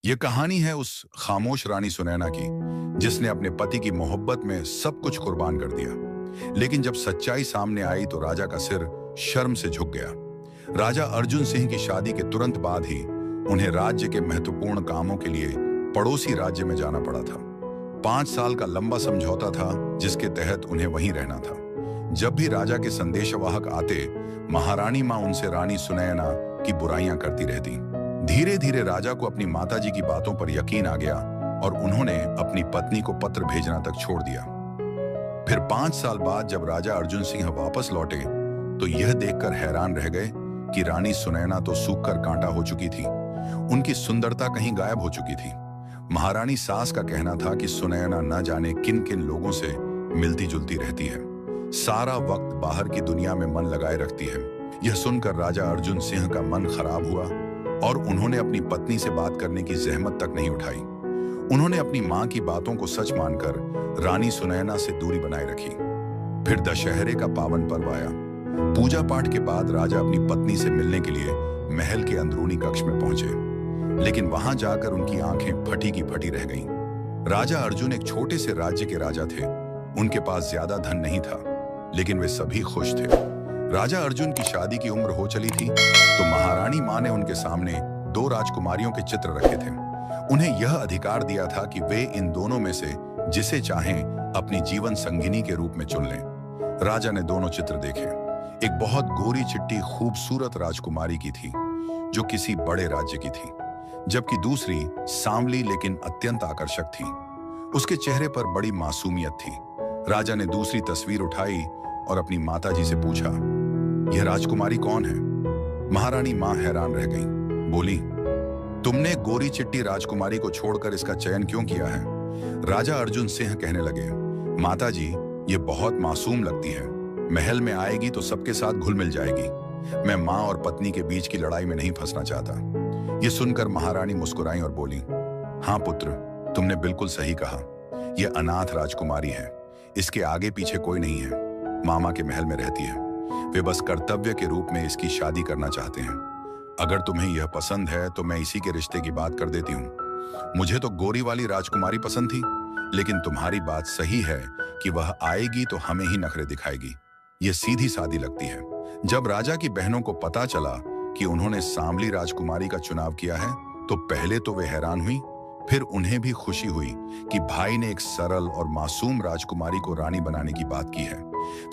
ये कहानी है उस खामोश रानी सुनैना की जिसने अपने पति की मोहब्बत में सब कुछ कुर्बान कर दिया। लेकिन जब सच्चाई सामने आई तो राजा का सिर शर्म से झुक गया। राजा अर्जुन सिंह की शादी के तुरंत बाद ही उन्हें राज्य के महत्वपूर्ण कामों के लिए पड़ोसी राज्य में जाना पड़ा था। 5 साल का लंबा समझौता था जिसके तहत उन्हें वहीं रहना था। जब भी राजा के संदेशवाहक आते, महारानी मां उनसे रानी सुनैना की बुराइयां करती रहती। धीरे धीरे राजा को अपनी माताजी की बातों पर यकीन आ गया और उन्होंने अपनी पत्नी को पत्र भेजना तक छोड़ दिया। फिर 5 साल बाद जब राजा अर्जुन सिंह वापस लौटे तो यह देखकर हैरान रह गए कि रानी सुनैना तो सूखकर कांटा हो चुकी थी। उनकी सुंदरता कहीं गायब हो चुकी थी। महारानी सास का कहना था कि सुनैना न जाने किन किन लोगों से मिलती जुलती रहती है, सारा वक्त बाहर की दुनिया में मन लगाए रखती है। यह सुनकर राजा अर्जुन सिंह का मन खराब हुआ और उन्होंने अपनी पत्नी से बात करने की जहमत तक नहीं उठाई। उन्होंने अपनी मां की बातों को सच मानकर रानी सुनैना से दूरी बनाए रखी। फिर दशहरे का पावन पर्व आया। पूजा पाठ के बाद राजा अपनी पत्नी से मिलने के लिए महल के अंदरूनी कक्ष में पहुंचे, लेकिन वहां जाकर उनकी आंखें फटी की फटी रह गईं। राजा अर्जुन एक छोटे से राज्य के राजा थे। उनके पास ज्यादा धन नहीं था, लेकिन वे सभी खुश थे। राजा अर्जुन की शादी की उम्र हो चली थी तो महारानी मां ने उनके सामने 2 राजकुमारियों के चित्र रखे थे। उन्हें यह अधिकार दिया था कि वे इन दोनों में से जिसे चाहें अपनी जीवन संगिनी के रूप में चुन लें। राजा ने दोनों चित्र देखे। एक बहुत गोरी चिट्टी खूबसूरत राजकुमारी की थी जो किसी बड़े राज्य की थी, जबकि दूसरी सांवली लेकिन अत्यंत आकर्षक थी। उसके चेहरे पर बड़ी मासूमियत थी। राजा ने दूसरी तस्वीर उठाई और अपनी माताजी से पूछा, यह राजकुमारी कौन है? महारानी मां हैरान रह गईं। बोली, तुमने गोरी चिट्टी राजकुमारी को छोड़कर इसका चयन क्यों किया है? राजा अर्जुन सिंह कहने लगे, माताजी, ये बहुत मासूम लगती है। महल में आएगी तो सबके साथ घुल मिल जाएगी। मैं मां और पत्नी के बीच की लड़ाई में नहीं फंसना चाहता। ये सुनकर महारानी मुस्कुराई और बोली, हाँ पुत्र, तुमने बिल्कुल सही कहा। यह अनाथ राजकुमारी है। इसके आगे पीछे कोई नहीं है। मामा के महल में रहती है। वे बस कर्तव्य के रूप में इसकी शादी करना चाहते हैं। अगर तुम्हें यह पसंद है तो मैं इसी के रिश्ते की बात कर देती हूँ। मुझे तो गोरी वाली राजकुमारी पसंद थी, लेकिन तुम्हारी बात सही है कि वह आएगी तो हमें ही नखरे दिखाएगी। यह सीधी सादी लगती है। जब राजा की बहनों को पता चला कि उन्होंने सांवली राजकुमारी का चुनाव किया है तो पहले तो वे हैरान हुई, फिर उन्हें भी खुशी हुई कि भाई ने एक सरल और मासूम राजकुमारी को रानी बनाने की बात की है।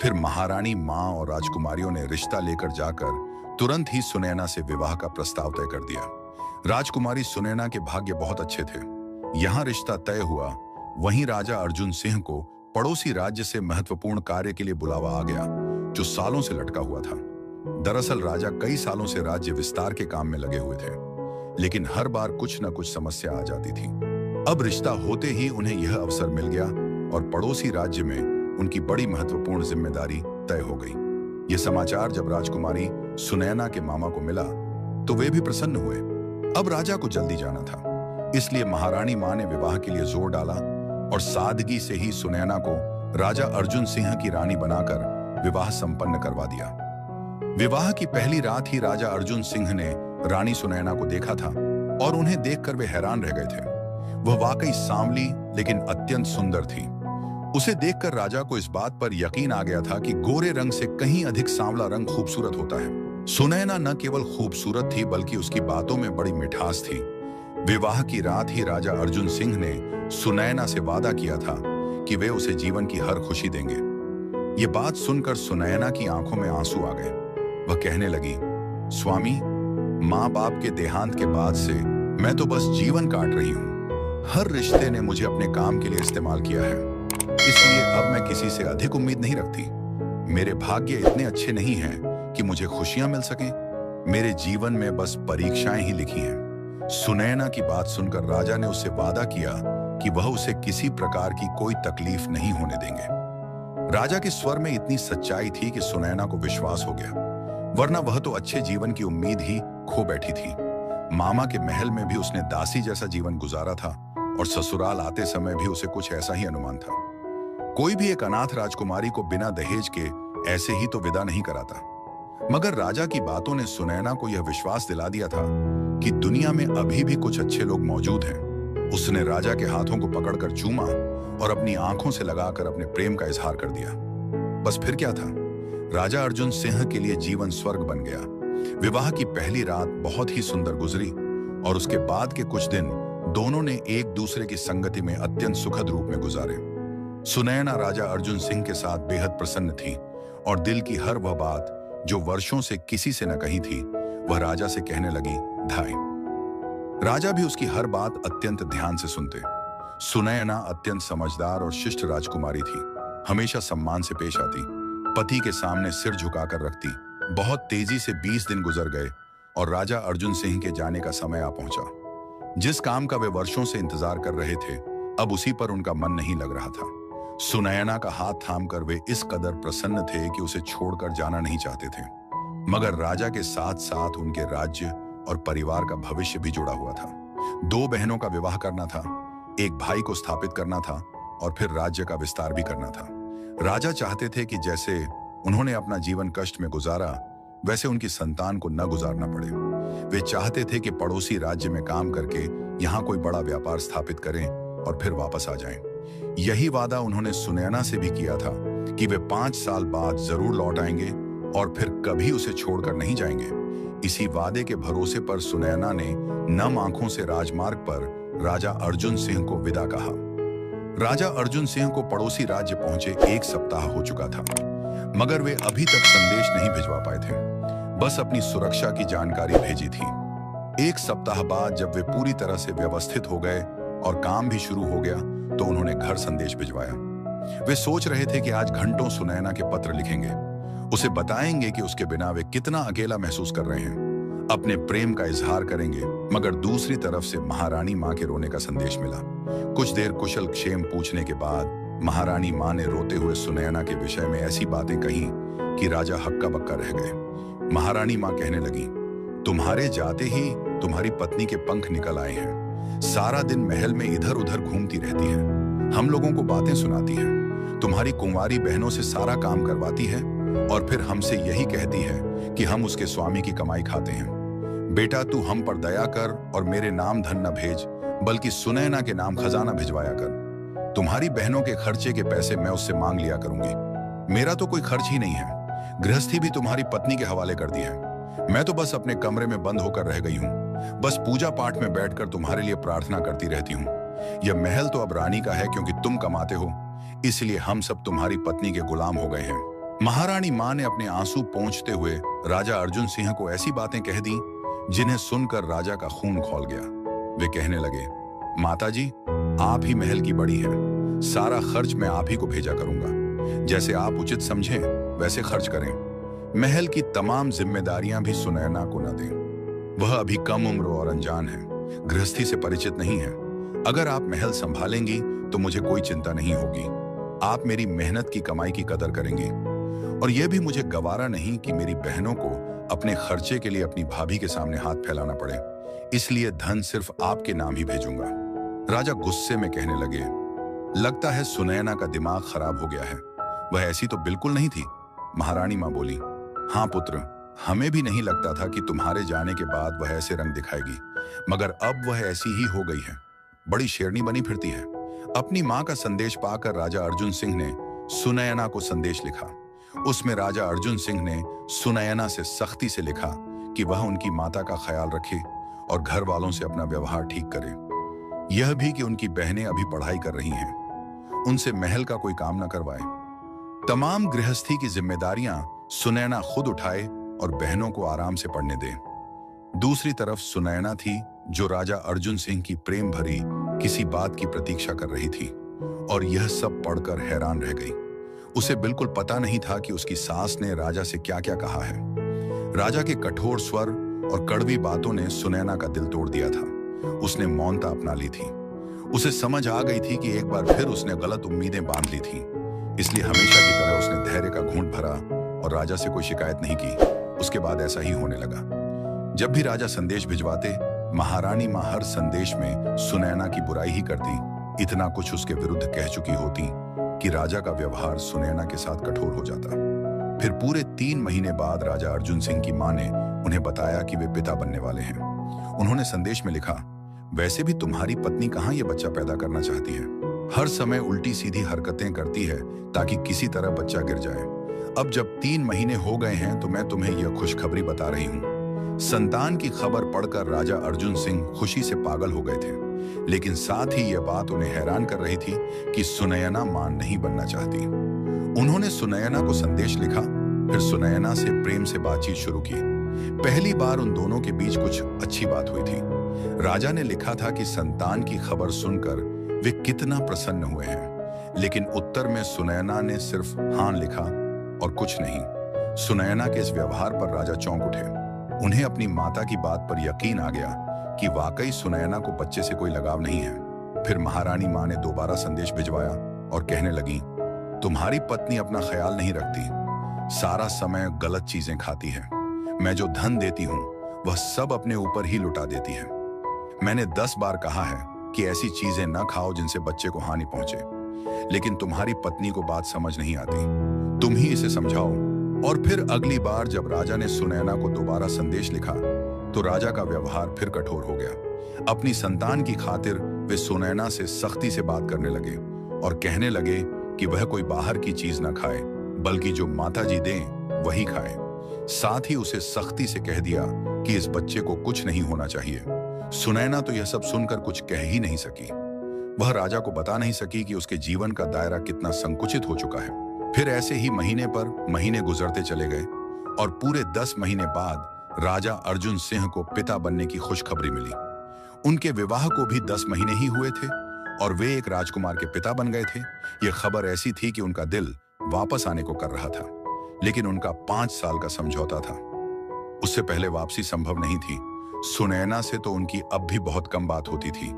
फिर महारानी मां और राजकुमारियों ने रिश्ता लेकर जाकर तुरंत ही सुनैना से विवाह का प्रस्ताव तय कर दिया। राजकुमारी सुनैना के भाग्य बहुत अच्छे थे। यहां रिश्ता तय हुआ। वहीं राजा अर्जुन सिंह को पड़ोसी राज्य से महत्वपूर्ण कार्य के लिए बुलावा आ गया जो सालों से लटका हुआ था। दरअसल राजा कई सालों से राज्य विस्तार के काम में लगे हुए थे, लेकिन हर बार कुछ न कुछ समस्या आ जाती थी। अब रिश्ता होते ही उन्हें यह अवसर मिल गया और पड़ोसी राज्य में उनकी बड़ी महत्वपूर्ण जिम्मेदारी तय हो गई। यह समाचार जब राजकुमारी सुनैना के मामा को मिला तो वे भी प्रसन्न हुए। अब राजा को जल्दी जाना था, इसलिए महारानी मां ने विवाह के लिए जोर डाला और सादगी से ही सुनैना को राजा अर्जुन सिंह की रानी बनाकर विवाह संपन्न करवा दिया। विवाह की पहली रात ही राजा अर्जुन सिंह ने रानी सुनैना को देखा था और उन्हें देखकर वे हैरान रह गए थे। वह वाकई सांवली लेकिन अत्यंत सुंदर थी। उसे देखकर राजा को इस बात पर यकीन आ गया था कि गोरे रंग से कहीं अधिक सांवला रंग खूबसूरत होता है। सुनैना न केवल खूबसूरत थी बल्कि उसकी बातों में बड़ी मिठास थी। विवाह की रात ही राजा अर्जुन सिंह ने सुनैना से वादा किया था कि वे उसे जीवन की हर खुशी देंगे। ये बात सुनकर सुनैना की आंखों में आंसू आ गए। वह कहने लगी, स्वामी, माँ बाप के देहांत के बाद से मैं तो बस जीवन काट रही हूँ। हर रिश्ते ने मुझे अपने काम के लिए इस्तेमाल किया है, इसलिए अब मैं किसी से अधिक उम्मीद नहीं रखती। मेरे भाग्य इतने अच्छे नहीं हैं कि मुझे खुशियां मिल सकें। मेरे जीवन में बस परीक्षाएं ही लिखी हैं। सुनैना की बात सुनकर राजा ने उससे वादा किया कि वह उसे किसी प्रकार की कोई तकलीफ नहीं होने देंगे। राजा के स्वर में इतनी सच्चाई थी कि सुनैना को विश्वास हो गया, वरना वह तो अच्छे जीवन की उम्मीद ही खो बैठी थी। मामा के महल में भी उसने दासी जैसा जीवन गुजारा था और ससुराल आते समय भी उसे कुछ ऐसा ही अनुमान था। कोई भी एक अनाथ राजकुमारी को बिना दहेज के ऐसे ही तो विदा नहीं कराता। मगर राजा की बातों ने सुनैना को यह विश्वास दिला दिया था कि दुनिया में अभी भी कुछ अच्छे लोग मौजूद हैं। उसने राजा के हाथों को पकड़कर चूमा और अपनी आंखों से लगाकर अपने प्रेम का इजहार कर दिया। बस फिर क्या था, राजा अर्जुन सिंह के लिए जीवन स्वर्ग बन गया। विवाह की पहली रात बहुत ही सुंदर गुजरी और उसके बाद के कुछ दिन दोनों ने एक दूसरे की संगति में अत्यंत सुखद रूप में गुजारे। सुनैना राजा अर्जुन सिंह के साथ बेहद प्रसन्न थी और दिल की हर वह बात जो वर्षों से किसी से न कही थी, वह राजा से कहने लगी। धाई राजा भी उसकी हर बात अत्यंत ध्यान से सुनते। सुनैना अत्यंत समझदार और शिष्ट राजकुमारी थी, हमेशा सम्मान से पेश आती, पति के सामने सिर झुकाकर रखती। बहुत तेजी से 20 दिन गुजर गए और राजा अर्जुन सिंह के जाने का समय आ पहुंचा। जिस काम का वे वर्षों से इंतजार कर रहे थे, अब उसी पर उनका मन नहीं लग रहा था। सुनैना का हाथ थामकर वे इस कदर प्रसन्न थे कि उसे छोड़कर जाना नहीं चाहते थे। मगर राजा के साथ साथ उनके राज्य और परिवार का भविष्य भी जुड़ा हुआ था। 2 बहनों का विवाह करना था, एक भाई को स्थापित करना था और फिर राज्य का विस्तार भी करना था। राजा चाहते थे कि जैसे उन्होंने अपना जीवन कष्ट में गुजारा, वैसे उनकी संतान को न गुजारना पड़े। वे चाहते थे कि पड़ोसी राज्य में काम करके यहाँ कोई बड़ा व्यापार स्थापित करें और फिर वापस आ जाएं। यही वादा उन्होंने सुनैना से भी किया था कि वे 5 साल बाद जरूर लौट आएंगे और फिर कभी उसे छोड़कर नहीं जाएंगे। इसी वादे के भरोसे पर सुनैना ने नम आंखों से राजमार्ग पर राजा अर्जुन सिंह को विदा कहा। राजा अर्जुन सिंह को पड़ोसी राज्य पहुंचे 1 सप्ताह हो चुका था, मगर वे अभी तक संदेश नहीं भिजवा पाए थे, बस अपनी सुरक्षा की जानकारी भेजी थी। 1 सप्ताह बाद जब वे पूरी तरह से व्यवस्थित हो गए और काम भी शुरू हो गया, तो उन्होंने घर संदेश भिजवाया। वे सोच रहे थे कि आज घंटों सुनैना के पत्र लिखेंगे, उसे बताएंगे कि उसके बिना वे कितना अकेला महसूस कर रहे हैं, अपने प्रेम का इजहार करेंगे। मगर दूसरी तरफ से महारानी मां के रोने का संदेश मिला। कुछ देर कुशल क्षेम पूछने के बाद महारानी मां ने रोते हुए सुनैना के विषय में ऐसी बातें कही कि राजा हक्का बक्का रह गए। महारानी मां कहने लगी, तुम्हारे जाते ही तुम्हारी पत्नी के पंख निकल आए हैं। सारा दिन महल में इधर उधर घूमती रहती है, हम लोगों को बातें सुनाती है, तुम्हारी कुंवारी बहनों से सारा काम करवाती है और फिर हमसे यही कहती है कि हम उसके स्वामी की कमाई खाते हैं। बेटा, तू हम पर दया कर और मेरे नाम धन न भेज, बल्कि सुनैना के नाम खजाना भिजवाया कर। तुम्हारी बहनों के खर्चे के पैसे मैं उससे मांग लिया करूंगी। मेरा तो कोई खर्च ही नहीं है, गृहस्थी भी तुम्हारी पत्नी के हवाले कर दी है। मैं तो बस अपने कमरे में बंद होकर रह गई हूँ, बस पूजा पाठ में बैठकर तुम्हारे लिए प्रार्थना करती रहती हूँ। यह महल तो अब रानी का है, क्योंकि तुम कमाते हो, इसलिए हम सब तुम्हारी पत्नी के गुलाम हो गए हैं। महारानी मां ने अपने आंसू पोंछते हुए राजा अर्जुन सिंह को ऐसी बातें कह दी जिन्हें सुनकर राजा का खून खौल गया। वे कहने लगे, माताजी, आप ही महल की बड़ी हैं, सारा खर्च मैं आप ही को भेजा करूंगा। जैसे आप उचित समझें वैसे खर्च करें। महल की तमाम जिम्मेदारियां भी सुनैना को न दें। वह अभी कम उम्र और अनजान है, गृहस्थी से परिचित नहीं है। अगर आप महल संभालेंगी तो मुझे कोई चिंता नहीं होगी। आप मेरी मेहनत की कमाई की कदर करेंगे और यह भी मुझे गवारा नहीं कि मेरी बहनों को अपने खर्चे के लिए अपनी भाभी के सामने हाथ फैलाना पड़े, इसलिए धन सिर्फ आपके नाम ही भेजूंगा। राजा गुस्से में कहने लगे, लगता है सुनैना का दिमाग खराब हो गया है। वह ऐसी तो बिल्कुल नहीं थी। महारानी मां बोली, हाँ पुत्र, हमें भी नहीं लगता था कि तुम्हारे जाने के बाद वह ऐसे रंग दिखाएगी, मगर अब वह ऐसी ही हो गई है, बड़ी शेरनी बनी फिरती है। अपनी मां का संदेश पाकर राजा अर्जुन सिंह ने सुनैना को संदेश लिखा। उसमें राजा अर्जुन सिंह ने सुनैना से सख्ती से लिखा कि वह उनकी माता का ख्याल रखे और घर वालों से अपना व्यवहार ठीक करे। यह भी कि उनकी बहनें अभी पढ़ाई कर रही हैं, उनसे महल का कोई काम न करवाए। तमाम गृहस्थी की जिम्मेदारियां सुनैना खुद उठाए और बहनों को आराम से पढ़ने दे। दूसरी तरफ सुनैना थी जो राजा अर्जुन सिंह की प्रेम भरी किसी बात की प्रतीक्षा कर रही थी और यह सब पढ़कर हैरान रह गई। उसे बिल्कुल पता नहीं था कि उसकी सास ने राजा से क्या क्या कहा है। राजा के कठोर स्वर और कड़वी बातों ने सुनैना का दिल तोड़ दिया था। उसने मौनता अपना ली थी। उसे समझ आ गई थी कि एक बार फिर उसने गलत उम्मीदें बांध ली थी, इसलिए हमेशा की तरह उसने धैर्य का घूंट भरा और राजा से कोई शिकायत नहीं की। उसके बाद ऐसा ही होने लगा। जब भी राजा संदेश भिजवाते, महारानी मां हर संदेश में सुनैना की बुराई ही करती, इतना कुछ उसके विरुद्ध कह चुकी होती कि राजा का व्यवहार सुनैना के साथ कठोर हो जाता। फिर पूरे 3 महीने बाद राजा अर्जुन सिंह की मां ने उन्हें बताया कि वे पिता बनने वाले हैं। उन्होंने संदेश में लिखा, वैसे भी तुम्हारी पत्नी कहाँ ये बच्चा पैदा करना चाहती है। हर समय उल्टी सीधी हरकतें करती है ताकि किसी तरह बच्चा गिर जाए। अब जब 3 महीने हो गए हैं तो मैं तुम्हें यह खुशखबरी बता रही हूँ। संतान की खबर पढ़कर राजा अर्जुन सिंह खुशी से पागल हो गए थे, लेकिन साथ ही यह बात उन्हें हैरान कर रही थी कि सुनयना मां नहीं बनना चाहती। उन्होंने सुनयना को संदेश लिखा, फिर सुनयना से प्रेम से बातचीत शुरू की। पहली बार उन दोनों के बीच कुछ अच्छी बात हुई थी। राजा ने लिखा था कि संतान की खबर सुनकर वे कितना प्रसन्न हुए हैं, लेकिन उत्तर में सुनयना ने सिर्फ हाँ लिखा और कुछ नहीं। सुनयना के इस व्यवहार पर राजा चौंक उठे। उन्हें अपनी माता की बात पर यकीन आ गया कि वाकई सुनयना को बच्चे से कोई लगाव नहीं है। फिर महारानी मां ने दोबारा संदेश भिजवाया और कहने लगी, तुम्हारी पत्नी अपना ख्याल नहीं रखती, सारा समय गलत चीजें खाती है। मैं जो धन देती हूँ वह सब अपने ऊपर ही लुटा देती है। मैंने 10 बार कहा है कि ऐसी चीजें न खाओ जिनसे बच्चे को हानि पहुंचे, लेकिन तुम्हारी पत्नी को बात समझ नहीं आती। तुम ही इसे समझाओ। और फिर अगली बार जब राजा ने सुनैना को दोबारा संदेश लिखा तो राजा का व्यवहार फिर कठोर हो गया। अपनी संतान की खातिर वे सुनैना से सख्ती से बात करने लगे और कहने लगे कि वह कोई बाहर की चीज न खाए, बल्कि जो माताजी दें वही खाए। साथ ही उसे सख्ती से कह दिया कि इस बच्चे को कुछ नहीं होना चाहिए। सुनैना तो यह सब सुनकर कुछ कह ही नहीं सकी। वह राजा को बता नहीं सकी कि उसके जीवन का दायरा कितना संकुचित हो चुका है। फिर ऐसे ही महीने पर महीने गुजरते चले गए और पूरे 10 महीने बाद राजा अर्जुन सिंह को पिता बनने की खुशखबरी मिली। उनके विवाह को भी 10 महीने ही हुए थे और वे एक राजकुमार के पिता बन गए थे। यह खबर ऐसी थी कि उनका दिल वापस आने को कर रहा था, लेकिन उनका 5 साल का समझौता था। उससे पहले वापसी संभव नहीं थी। सुनैना से तो उनकी अब भी बहुत कम बात होती थी।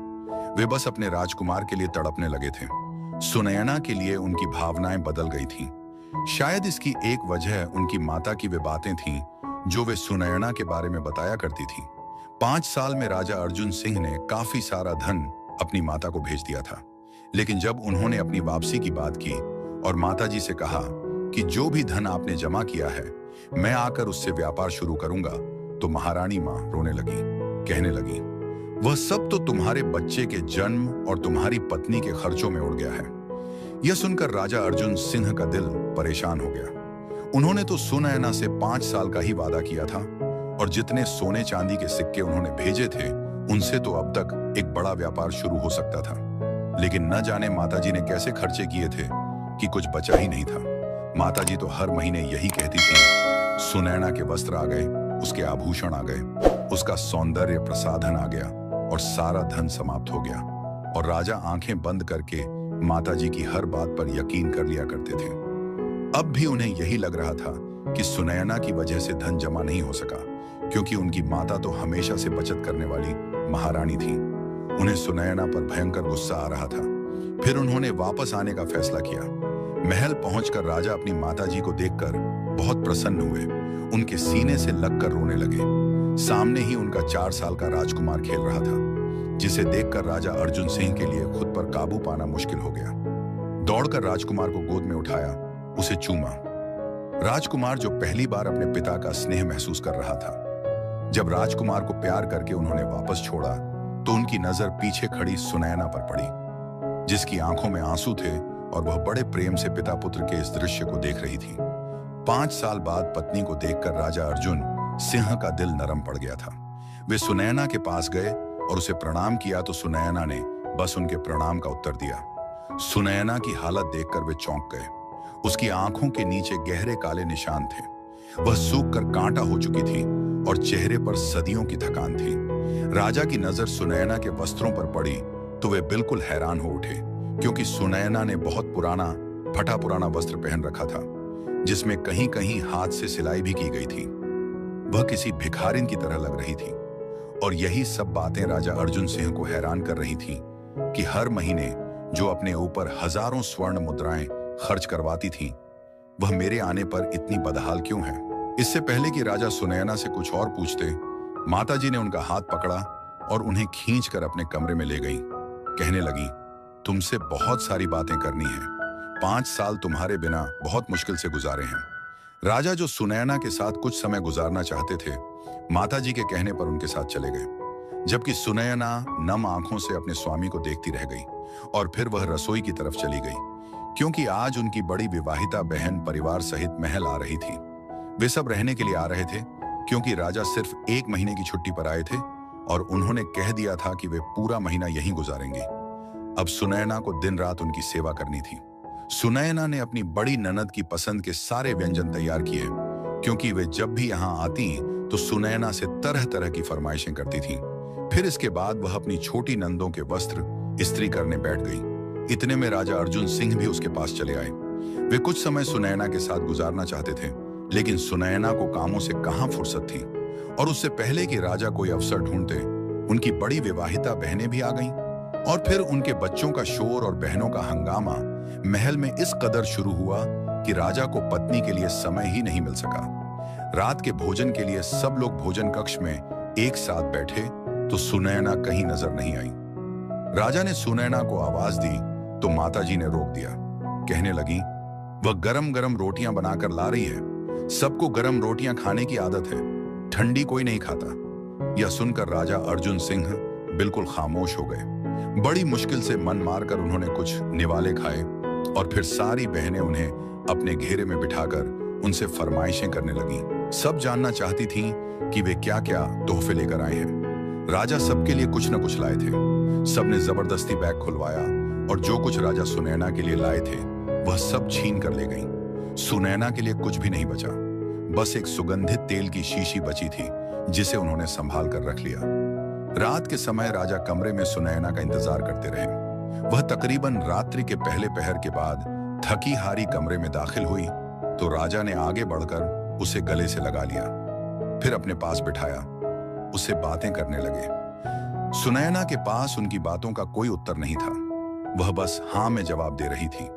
वे बस अपने राजकुमार के लिए तड़पने लगे थे। सुनैना के लिए उनकी भावनाएं बदल गई थीं। शायद इसकी एक वजह उनकी माता की वे बातें थीं जो वे सुनैना के बारे में बताया करती थीं। 5 साल में राजा अर्जुन सिंह ने काफी सारा धन अपनी माता को भेज दिया था, लेकिन जब उन्होंने अपनी वापसी की बात की और माताजी से कहा कि जो भी धन आपने जमा किया है मैं आकर उससे व्यापार शुरू करूंगा, तो महारानी मां रोने लगी, कहने लगी, वह सब तो तुम्हारे बच्चे के जन्म और तुम्हारी पत्नी के खर्चों में उड़ गया है। यह सुनकर राजा अर्जुन सिंह का दिल परेशान हो गया। उन्होंने तो सुनैना से 5 साल का ही वादा किया था और जितने सोने चांदी के सिक्के उन्होंने भेजे थे उनसे तो अब तक एक बड़ा व्यापार शुरू हो सकता था, लेकिन न जाने माताजी ने कैसे खर्चे किए थे कि कुछ बचा ही नहीं था। माताजी तो हर महीने यही कहती थी, सुनैना के वस्त्र आ गए, उसके आभूषण आ गए, उसका सौंदर्य प्रसाधन आ गया और सारा धन समाप्त हो गया। और राजा आंखें बंद करके माताजी की हर बात पर यकीन कर लिया करते थे। अब भी उन्हें यही लग रहा था कि सुनैना की वजह से धन जमा नहीं हो सका, क्योंकि उनकी माता तो हमेशा से बचत करने वाली महारानी थी। उन्हें सुनैना पर भयंकर गुस्सा आ रहा था। फिर उन्होंने वापस आने का फैसला किया। महल पहुंचकर राजा अपनी माताजी को देखकर बहुत प्रसन्न हुए। उनके सीने से लगकर रोने लगे। सामने ही उनका 4 साल का राजकुमार खेल रहा था, जिसे देखकर राजा अर्जुन सिंह के लिए खुद पर काबू पाना मुश्किल हो गया। दौड़कर राजकुमार को गोद में उठाया, उसे चूमा। राजकुमार जो पहली बार अपने पिता का स्नेह महसूस कर रहा था। जब राजकुमार को प्यार करके उन्होंने वापस छोड़ा तो उनकी नजर पीछे खड़ी सुनैना पर पड़ी, जिसकी आंखों में आंसू थे और वह बड़े प्रेम से पिता पुत्र के इस दृश्य को देख रही थी। 5 साल बाद पत्नी को देखकर राजा अर्जुन सिंह का दिल नरम पड़ गया था। वे सुनैना के पास गए और उसे प्रणाम किया तो सुनैना ने बस उनके प्रणाम का उत्तर दिया। सुनैना की हालत देखकर वे चौंक गए। उसकी आंखों के नीचे गहरे काले निशान थे। वह सूखकर कांटा हो चुकी थी और चेहरे पर सदियों की थकान थी। राजा की नजर सुनैना के वस्त्रों पर पड़ी तो वे बिल्कुल हैरान हो उठे, क्योंकि सुनैना ने बहुत पुराना फटा पुराना वस्त्र पहन रखा था, जिसमें कहीं कहीं हाथ से सिलाई भी की गई थी। वह किसी भिखारिन की तरह लग रही थी। और यही सब बातें राजा अर्जुन सिंह को हैरान कर रही थीं कि हर महीने जो अपने ऊपर हजारों स्वर्ण मुद्राएं खर्च करवाती थीं, वह मेरे आने पर इतनी बदहाल क्यों है। इससे पहले कि राजा सुनैना से कुछ और पूछते, माताजी ने उनका हाथ पकड़ा और उन्हें खींचकर अपने कमरे में ले गई। कहने लगी, तुमसे बहुत सारी बातें करनी है। 5 साल तुम्हारे बिना बहुत मुश्किल से गुजारे हैं। राजा जो सुनैना के साथ कुछ समय गुजारना चाहते थे, माताजी के कहने पर उनके साथ चले गए। जबकि सुनयना नम आंखों से अपने स्वामी को देखती रह गई और फिर वह रसोई की तरफ चली गई, क्योंकि आज उनकी बड़ी विवाहिता बहन परिवार सहित महल आ रही थी। वे सब रहने के लिए आ रहे थे, क्योंकि राजा सिर्फ 1 महीने की छुट्टी पर आए थे और उन्होंने कह दिया था कि वे पूरा महीना यहीं गुजारेंगे। अब सुनयना को दिन रात उनकी सेवा करनी थी। सुनयना ने अपनी बड़ी ननद की पसंद के सारे व्यंजन तैयार किए, क्योंकि वे जब भी यहाँ आती तो सुनयना से तरह तरह की फरमाइशें करती थीं। फिर इसके बाद वह अपनी छोटी नंदों के वस्त्र इस्त्री करने बैठ गई। इतने में राजा अर्जुन सिंह भी उसके पास चले आए। वे कुछ समय सुनयना के साथ गुजारना चाहते थे, लेकिन सुनयना को कामों से कहां फुर्सत थी, और उससे पहले कि राजा कोई अवसर ढूंढते, उनकी बड़ी विवाहिता बहनें भी आ गईं, और फिर उनके बच्चों का शोर और बहनों का हंगामा महल में इस कदर शुरू हुआ कि राजा को पत्नी के लिए समय ही नहीं मिल सका। रात के भोजन के लिए सब लोग भोजन कक्ष में एक साथ बैठे तो सुनयना कहीं नजर नहीं आई। राजा ने सुनयना को आवाज दी तो माताजी ने रोक दिया। कहने लगी, वह गरम गरम रोटियां बनाकर ला रही है। सबको गरम रोटियां खाने की आदत है, ठंडी कोई नहीं खाता। यह सुनकर राजा अर्जुन सिंह बिल्कुल खामोश हो गए। बड़ी मुश्किल से मन मारकर उन्होंने कुछ निवाले खाए और फिर सारी बहनें उन्हें अपने घेरे में बिठाकर उनसे फरमाइशें करने लगीं। सब जानना चाहती थीं कि वे क्या क्या तोहफे लेकर आए हैं। राजा सबके लिए कुछ न कुछ लाए थे। सबने जबरदस्ती बैग खुलवाया और जो कुछ राजा सुनैना के लिए लाए थे वह सब छीन कर ले गईं। सुनैना के लिए कुछ भी नहीं बचा, बस एक सुगंधित तेल की शीशी बची थी जिसे उन्होंने संभाल कर रख लिया। रात के समय राजा कमरे में सुनैना का इंतजार करते रहे। वह तकरीबन रात्रि के पहले पहर के बाद थकी हारी कमरे में दाखिल हुई तो राजा ने आगे बढ़कर उसे गले से लगा लिया, फिर अपने पास बिठाया, उससे बातें करने लगे। सुनैना के पास उनकी बातों का कोई उत्तर नहीं था, वह बस हाँ में जवाब दे रही थी।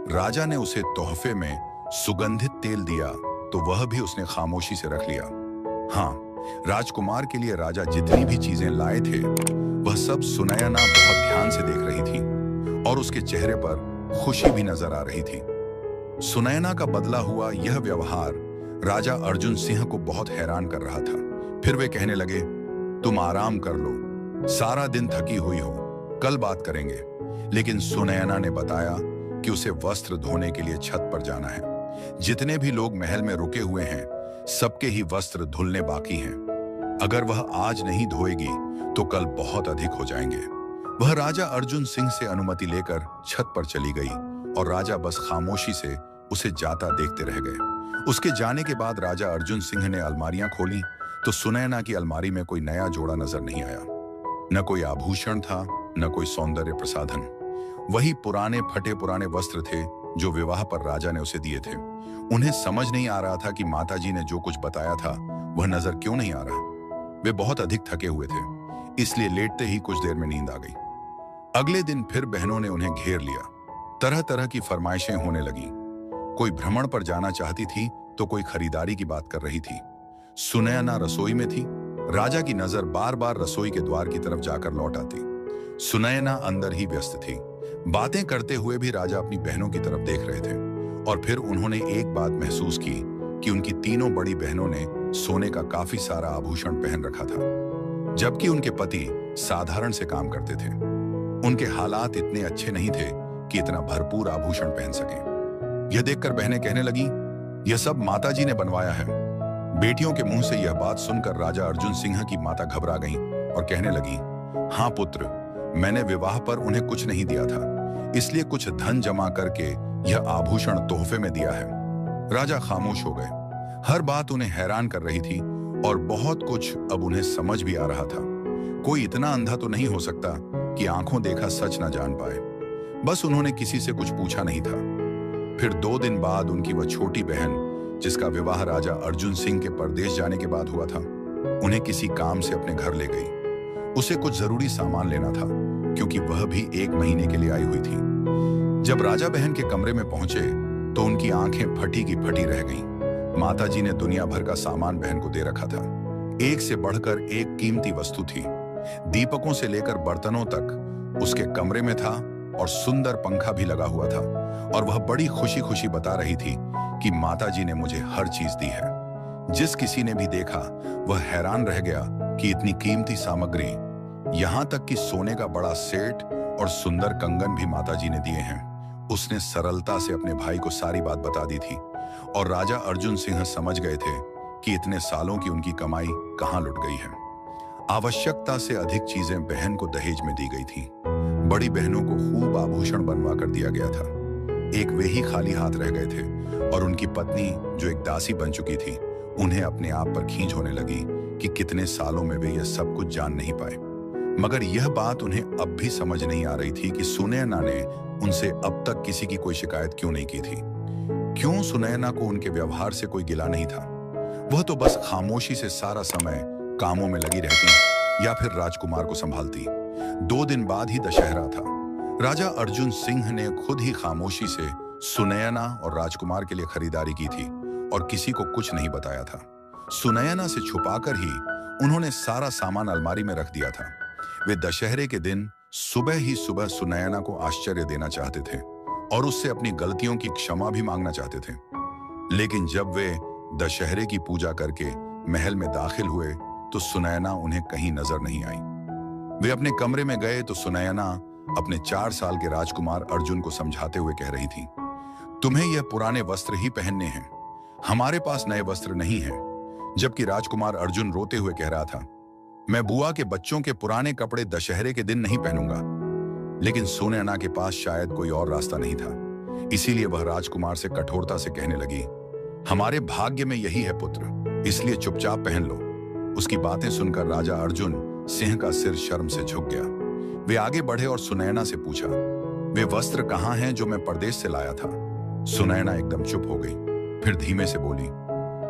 राजा ने उसे तोहफे में सुगंधित तेल दिया तो वह भी उसने खामोशी से रख लिया। हाँ, राजकुमार के लिए राजा जितनी भी चीजें लाए थे वह सब सुनैना बहुत ध्यान से देख रही थी और उसके चेहरे पर खुशी भी नजर आ रही थी। सुनैना का बदला हुआ यह व्यवहार राजा अर्जुन सिंह को बहुत हैरान कर रहा था। फिर वे कहने लगे, तुम आराम कर लो, सारा दिन थकी हुई हो, कल बात करेंगे। लेकिन सुनैना ने बताया कि उसे वस्त्र धोने के लिए छत पर जाना है। जितने भी लोग महल में रुके हुए हैं सबके ही वस्त्र धुलने बाकी हैं। अगर वह आज नहीं धोएगी तो कल बहुत अधिक हो जाएंगे। वह राजा अर्जुन सिंह से अनुमति लेकर छत पर चली गई और राजा बस खामोशी से उसे जाता देखते रह गए। उसके जाने के बाद राजा अर्जुन सिंह ने अलमारियां खोली तो सुनैना की अलमारी में कोई नया जोड़ा नजर नहीं आया। न कोई आभूषण था, न कोई सौंदर्य प्रसाधन। वही पुराने फटे पुराने वस्त्र थे जो विवाह पर राजा ने उसे दिए थे। उन्हें समझ नहीं आ रहा था कि माताजी ने जो कुछ बताया था वह नजर क्यों नहीं आ रहा। वे बहुत अधिक थके हुए थे, इसलिए लेटते ही कुछ देर में नींद आ गई। अगले दिन फिर बहनों ने उन्हें घेर लिया। तरह तरह की फरमाइशें होने लगी। कोई भ्रमण पर जाना चाहती थी तो कोई खरीदारी की बात कर रही थी। सुनैना रसोई में थी। राजा की नजर बार बार रसोई के द्वार की तरफ जाकर लौट आती। सुनैना अंदर ही व्यस्त थी। बातें करते हुए भी राजा अपनी बहनों की तरफ देख रहे थे और फिर उन्होंने एक बात महसूस की कि उनकी तीनों बड़ी बहनों ने सोने का काफी सारा आभूषण पहन रखा था, जबकि उनके पति साधारण से काम करते थे। उनके हालात इतने अच्छे नहीं थे कि इतना भरपूर आभूषण पहन सके। यह देखकर बहनें कहने लगी, यह सब माताजी ने बनवाया है। बेटियों के मुंह से यह बात सुनकर राजा अर्जुन सिंह की माता घबरा गईं और कहने लगी, हाँ पुत्र, मैंने विवाह पर उन्हें कुछ नहीं दिया था, इसलिए कुछ धन जमा करके यह आभूषण तोहफे में दिया है। राजा खामोश हो गए। हर बात उन्हें हैरान कर रही थी और बहुत कुछ अब उन्हें समझ भी आ रहा था। कोई इतना अंधा तो नहीं हो सकता कि आंखों देखा सच न जान पाए। बस उन्होंने किसी से कुछ पूछा नहीं था। फिर 2 दिन बाद उनकी वह छोटी बहन, जिसका विवाह राजा अर्जुन सिंह के परदेश जाने के बाद हुआ था, उन्हें किसी काम से अपने घर ले गई। उसे कुछ जरूरी सामान लेना था क्योंकि वह भी 1 महीने के लिए आई हुई थी। जब राजा बहन के कमरे में पहुंचे तो उनकी आंखें फटी की फटी रह गईं। माताजी ने दुनिया भर का सामान बहन को दे रखा था। एक से बढ़कर एक कीमती वस्तु थी। दीपकों से लेकर बर्तनों तक उसके कमरे में था और सुंदर पंखा भी लगा हुआ था और वह बड़ी खुशी खुशी बता रही थी कि माताजी ने मुझे हर चीज दी है। जिस किसी ने भी देखा वह हैरान रह गया कि इतनी कीमती सामग्री, यहां तक कि सोने का बड़ा सेट और सुंदर कंगन भी माताजी ने दिए हैं। उसने सरलता से अपने भाई को सारी बात बता दी थी और राजा अर्जुन सिंह समझ गए थे कि इतने सालों की उनकी कमाई कहां लुट गई है। आवश्यकता से अधिक चीजें बहन को दहेज में दी गई थी। बड़ी बहनों को खूब आभूषण बनवा कर दिया गया था। एक वे ही खाली हाथ रह गए थे और उनकी पत्नी, जो एक दासी बन चुकी थी, उन्हें अपने आप पर खींच होने लगी कि कितने सालों में वे यह सब कुछ जान नहीं पाए। मगर यह बात उन्हें अब भी समझ नहीं आ रही थी कि सुनैना ने उनसे अब तक किसी की कोई शिकायत क्यों नहीं की थी। क्यों सुनैना को उनके व्यवहार से कोई गिला नहीं था? वह तो बस खामोशी से सारा समय कामों में लगी रहती या फिर राजकुमार को संभालती। 2 दिन बाद ही दशहरा था। राजा अर्जुन सिंह ने खुद ही खामोशी से सुनैना और राजकुमार के लिए खरीदारी की थी और किसी को कुछ नहीं बताया था। सुनैना से छुपाकर ही उन्होंने सारा सामान अलमारी में रख दिया था। वे दशहरे के दिन सुबह ही सुबह सुनैना को आश्चर्य देना चाहते थे और उससे अपनी गलतियों की क्षमा भी मांगना चाहते थे। लेकिन जब वे दशहरे की पूजा करके महल में दाखिल हुए तो सुनैना उन्हें कहीं नजर नहीं आई। वे अपने कमरे में गए तो सुनैना अपने 4 साल के राजकुमार अर्जुन को समझाते हुए कह रही थी, तुम्हें यह पुराने वस्त्र ही पहनने हैं, हमारे पास नए वस्त्र नहीं हैं। जबकि राजकुमार अर्जुन रोते हुए कह रहा था, मैं बुआ के बच्चों के पुराने कपड़े दशहरे के दिन नहीं पहनूंगा। लेकिन सुनैना के पास शायद कोई और रास्ता नहीं था, इसीलिए वह राजकुमार से कठोरता से कहने लगी, हमारे भाग्य में यही है पुत्र, इसलिए चुपचाप पहन लो। उसकी बातें सुनकर राजा अर्जुन सिंह का सिर शर्म से झुक गया। वे आगे बढ़े और सुनैना से पूछा, वे वस्त्र कहाँ हैं जो मैं परदेश से लाया था? सुनैना एकदम चुप हो गई, फिर धीमे से बोली,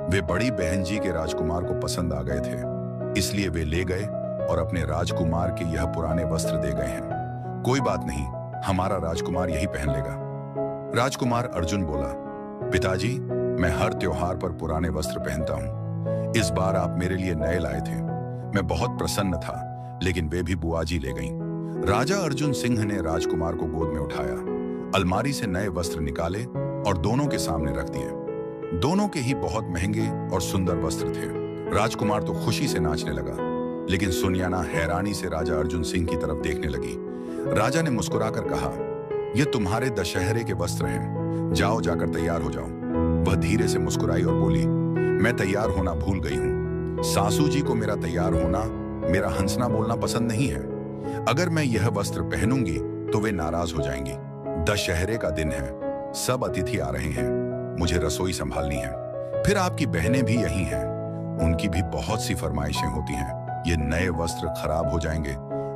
वे बड़ी बहन जी के राजकुमार को पसंद आ गए थे, इसलिए वे ले गए और अपने राजकुमार के यह पुराने वस्त्र दे गए हैं। कोई बात नहीं, हमारा राजकुमार यही पहन लेगा। राजकुमार अर्जुन बोला, पिताजी, मैं हर त्योहार पर पुराने वस्त्र पहनता हूँ। इस बार आप मेरे लिए नए लाए थे। मैं बहुत प्रसन्न था, लेकिन वे भी बुआ जी ले गईं। राजा अर्जुन सिंह ने राजकुमार को गोद में उठाया, अलमारी से नए वस्त्र निकाले और दोनों के सामने रख दिए। दोनों के ही बहुत महंगे और सुंदर वस्त्र थे। राजकुमार तो खुशी से नाचने लगा, लेकिन सुनैना हैरानी से राजा अर्जुन सिंह की तरफ देखने लगी। राजा ने मुस्कुराकर कहा, ये तुम्हारे दशहरे के वस्त्र हैं, जाओ जाकर तैयार हो जाओ। वह धीरे से मुस्कुराई और बोली, मैं तैयार होना भूल गई हूँ। सासू जी को मेरा तैयार होना, मेरा हंसना बोलना पसंद नहीं है। अगर मैं यह वस्त्र पहनूंगी तो वे नाराज हो जाएंगी। दशहरे का दिन है, सब अतिथि आ रहे हैं, मुझे रसोई संभालनी है। फिर आपकी बहनें भी यही हैं, उनकी भी बहुत सी फरमाइशें होती हैं। ये नए वस्त्र खराब हो जाएंगे,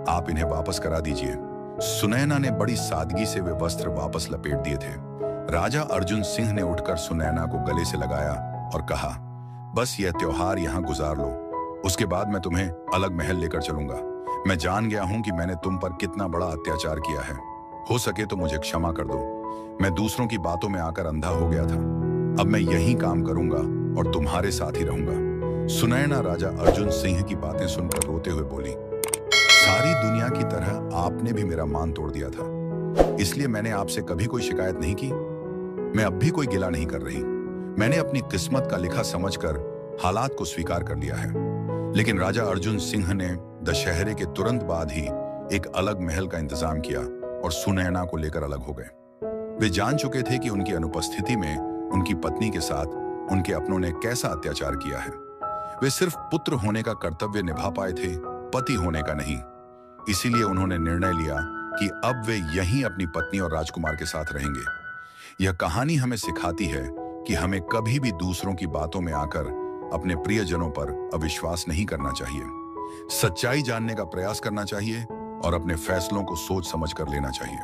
आप इन्हें वापस करा दीजिए। सुनैना ने बड़ी सादगी से वे वस्त्र वापस लपेट दिए थे। राजा अर्जुन सिंह ने उठकर सुनैना को गले से लगाया और कहा, बस यह त्योहार यहाँ गुजार लो, उसके बाद मैं तुम्हें अलग महल लेकर चलूंगा। मैं जान गया हूं कि मैंने तुम पर कितना बड़ा अत्याचार किया है। हो सके तो मुझे क्षमा कर दो। मैं दूसरों की बातों में आकर अंधा हो गया था। अब मैं यही काम करूंगा और तुम्हारे साथ ही रहूंगा। सुनैना राजा अर्जुन सिंह की बातें सुनकर रोते हुए बोली, सारी दुनिया की तरह आपने भी मेरा मान तोड़ दिया था, इसलिए मैंने आपसे कभी कोई शिकायत नहीं की। मैं अब भी कोई गिला नहीं कर रही। मैंने अपनी किस्मत का लिखा समझकर हालात को स्वीकार कर लिया है। लेकिन राजा अर्जुन सिंह ने दशहरे के तुरंत बाद ही एक अलग महल का इंतजाम किया और सुनैना को लेकर अलग हो गए। वे जान चुके थे कि उनकी अनुपस्थिति में उनकी पत्नी के साथ उनके अपनों ने कैसा अत्याचार किया है। वे सिर्फ पुत्र होने का कर्तव्य निभा पाए थे, पति होने का नहीं। इसीलिए उन्होंने निर्णय लिया कि अब वे यहीं अपनी पत्नी और राजकुमार के साथ रहेंगे। यह कहानी हमें सिखाती है कि हमें कभी भी दूसरों की बातों में आकर अपने प्रियजनों पर अविश्वास नहीं करना चाहिए। सच्चाई जानने का प्रयास करना चाहिए और अपने फैसलों को सोच समझ कर लेना चाहिए।